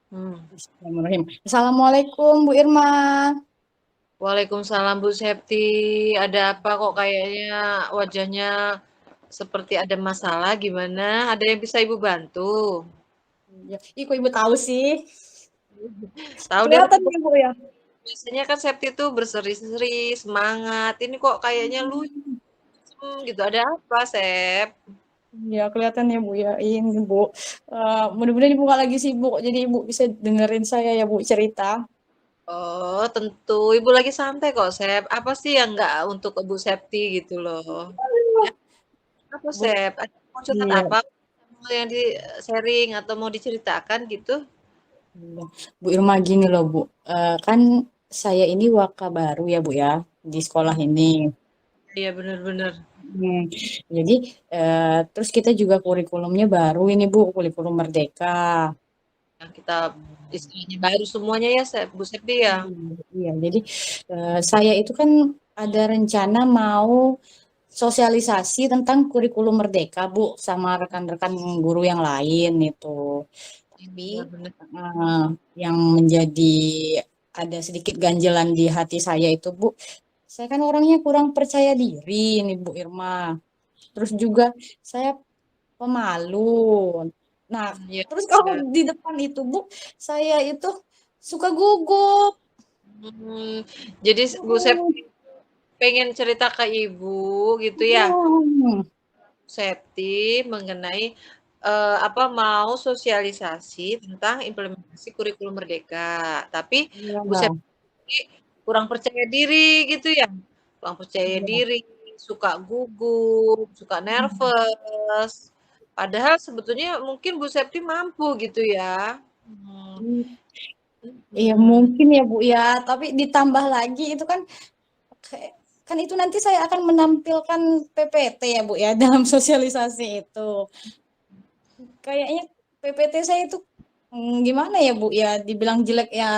Hmm. Bismillahirrahmanirrahim. Assalamualaikum Bu Irma. Waalaikumsalam Bu Septi. Ada apa kok kayaknya wajahnya seperti ada masalah gimana? Ada yang bisa Ibu bantu? Ya, ih kok Ibu tahu sih? Tahu dari Kelihatan nih Bu ya. biasanya kan Septi tuh berseri-seri, semangat. Ini kok kayaknya lucu gitu. Ada apa, Sep? Ya kelihatan ya Bu ya. Ini Bu. Mudah-mudahan Ibu nggak lagi sibuk. Jadi Ibu bisa dengerin saya ya Bu cerita. Oh, tentu. Ibu lagi santai kok, Sep. Apa sih yang nggak untuk Ibu Septi gitu loh? Ya, apa, Bu, Sep? Ada mau curhat iya. apa? Mau yang di sharing atau mau diceritakan gitu? Iya. Bu Irma gini loh Bu. Kan saya ini waka baru ya Bu ya di sekolah ini. Iya, bener-bener. Hmm, Jadi terus kita juga kurikulumnya baru ini Bu, kurikulum Merdeka. Yang kita istilahnya baru semuanya ya, Bu Septi ya? Iya, jadi saya itu kan ada rencana mau sosialisasi tentang kurikulum Merdeka, Bu, sama rekan-rekan guru yang lain itu. Tapi Benar-benar. eh, yang menjadi ada sedikit ganjelan di hati saya itu, Bu, saya kan orangnya kurang percaya diri nih, Bu Irma. Terus juga saya pemalu. Nah, Iya, terus kalau iya. di depan itu, Bu, saya itu suka gugup. Hmm, jadi Bu Septi pengen cerita ke Ibu gitu ya, Hmm, Septi mengenai apa mau sosialisasi tentang implementasi kurikulum Merdeka. Tapi iya, Bu Septi kurang percaya diri gitu ya, kurang percaya iya. diri, suka gugup, suka nervous. Padahal sebetulnya mungkin Bu Septi mampu gitu ya. Hmm. Iya Mhm. mungkin ya Bu ya, tapi ditambah lagi itu kan kayak- kan itu nanti saya akan menampilkan PPT ya Bu ya dalam sosialisasi itu. Kayaknya PPT saya itu gimana ya Bu ya, dibilang jelek ya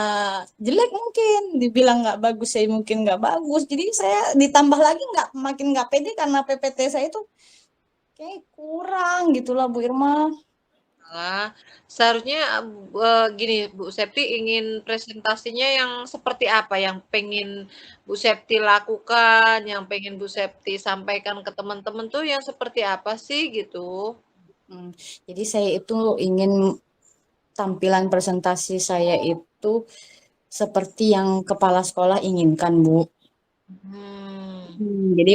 jelek mungkin, dibilang nggak bagus saya mungkin nggak bagus. Jadi saya ditambah lagi nggak makin nggak pede karena PPT saya itu kayak kurang gitulah Bu Irma. Malah, seharusnya, gini, Bu Septi ingin presentasinya yang seperti apa yang pengen Bu Septi lakukan, yang pengen Bu Septi sampaikan ke teman-teman tuh yang seperti apa sih gitu? Hmm, Jadi saya itu ingin tampilan presentasi saya itu seperti yang kepala sekolah inginkan, Bu. Hmm, Jadi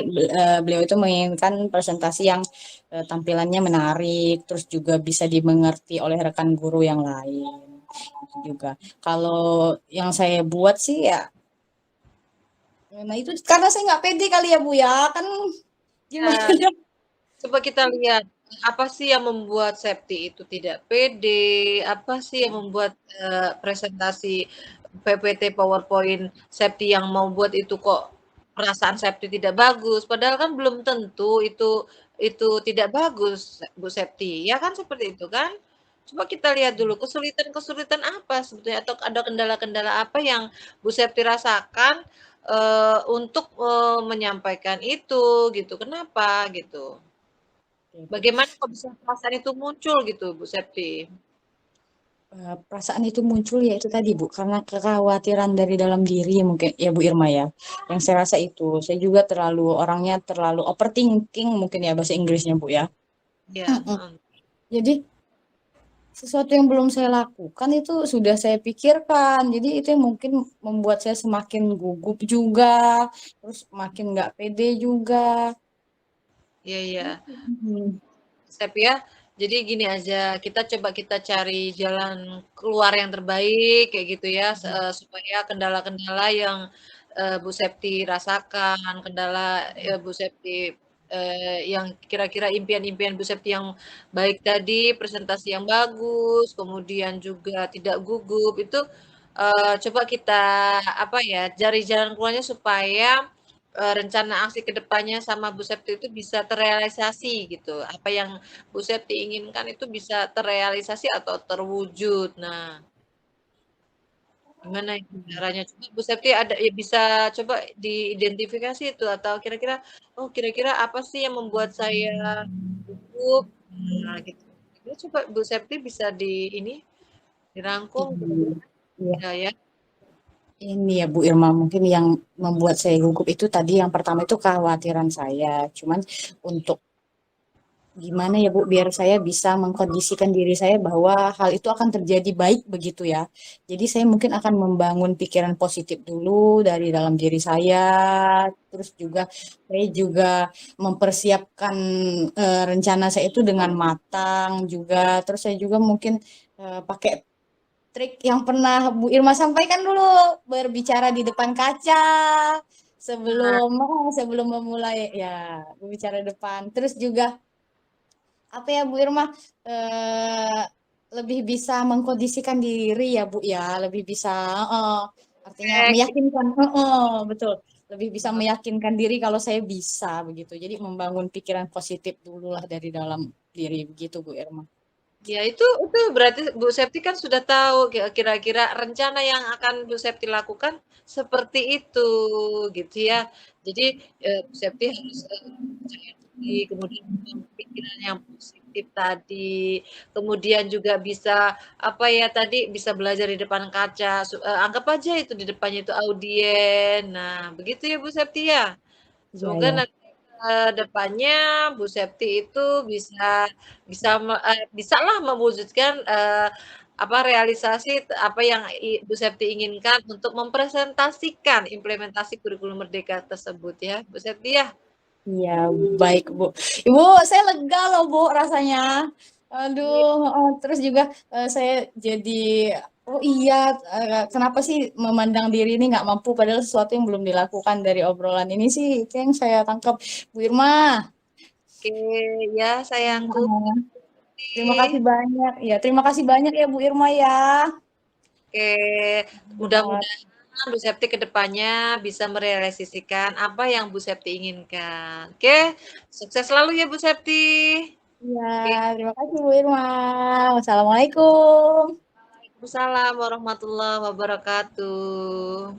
beliau itu menginginkan presentasi yang tampilannya menarik, terus juga bisa dimengerti oleh rekan guru yang lain. Itu juga. Kalau yang saya buat sih ya, nah itu karena saya nggak pede kali ya Bu ya, kan gimana ya, ya? coba kita lihat, apa sih yang membuat Septi itu tidak pede, apa sih yang membuat, presentasi PPT, PowerPoint Septi yang mau buat itu kok perasaan Septi tidak bagus, padahal kan belum tentu itu tidak bagus, Bu Septi, ya kan seperti itu kan? Coba kita lihat dulu kesulitan-kesulitan apa sebetulnya atau ada kendala-kendala apa yang Bu Septi rasakan, untuk, menyampaikan itu gitu, kenapa gitu? Bagaimana kok bisa perasaan itu muncul gitu, Bu Septi? Perasaan itu muncul ya itu tadi Bu, karena kekhawatiran dari dalam diri mungkin ya Bu Irma ya. Yang saya rasa itu, saya juga orangnya terlalu overthinking mungkin ya bahasa Inggrisnya Bu ya. Iya, Mm-mm. heeh. Jadi sesuatu yang belum saya lakukan itu sudah saya pikirkan. Jadi itu yang mungkin membuat saya semakin gugup juga, terus makin nggak pede juga. Iya, iya. Hmm. Sep ya. Jadi gini aja, kita cari jalan keluar yang terbaik kayak gitu ya, supaya kendala-kendala yang, Bu Septi rasakan, kendala, Bu Septi, yang kira-kira impian-impian Bu Septi yang baik tadi, presentasi yang bagus, kemudian juga tidak gugup, itu, coba kita, apa ya, cari jalan keluarnya supaya rencana aksi ke depannya sama Bu Septi itu bisa terrealisasi gitu. Apa yang Bu Septi inginkan itu bisa terrealisasi atau terwujud. Nah, gimana itu caranya? Coba Bu Septi ada ya bisa coba diidentifikasi itu atau kira-kira oh kira-kira apa sih yang membuat saya gugup? Nah, gitu. Ini coba Bu Septi bisa di ini. dirangkum Iya. Iya. ya ya. Ini ya Bu Irma, mungkin yang membuat saya gugup itu tadi yang pertama itu kekhawatiran saya. Cuman untuk gimana ya Bu, biar saya bisa mengkondisikan diri saya bahwa hal itu akan terjadi baik begitu ya. Jadi saya mungkin akan membangun pikiran positif dulu dari dalam diri saya. Terus juga saya juga mempersiapkan rencana saya itu dengan matang juga. Terus saya juga mungkin pakai trik yang pernah Bu Irma sampaikan dulu, berbicara di depan kaca Nah, sebelum sebelum memulai ya berbicara depan. Terus juga apa ya Bu Irma, eh, lebih bisa mengkondisikan diri ya Bu ya, lebih bisa artinya cek. meyakinkan, betul, lebih bisa meyakinkan diri kalau saya bisa begitu. Jadi membangun pikiran positif dulu lah dari dalam diri begitu Bu Irma. Ya itu berarti Bu Septi kan sudah tahu kira-kira rencana yang akan Bu Septi lakukan seperti itu, gitu ya. Jadi, Bu Septi harus, percaya diri, kemudian membangun pikiran yang positif tadi, kemudian juga bisa, apa ya tadi, bisa belajar di depan kaca, anggap aja itu di depannya itu audien. Nah, begitu ya Bu Septi ya? Iya Semoga ya. nanti ke depannya Bu Septi itu bisa bisa bisalah mewujudkan, apa, realisasi apa yang Bu Septi inginkan untuk mempresentasikan implementasi kurikulum merdeka tersebut ya, Bu Septi ya. Iya, baik Bu. Ibu, saya lega loh Bu rasanya. Iya, Aduh, terus juga saya jadi, oh iya, kenapa sih memandang diri ini nggak mampu padahal sesuatu yang belum dilakukan dari obrolan ini sih, itu yang saya tangkap. Bu Irma, oke, ya sayangku. terima kasih banyak. Ya, terima kasih banyak ya Bu Irma ya. Oke, mudah-mudahan Bu Septi ke depannya bisa merealisasikan apa yang Bu Septi inginkan. Oke, sukses selalu ya Bu Septi. Iya, Oke. terima kasih Bu Irma. Wassalamualaikum. Waalaikumsalam warahmatullahi wabarakatuh.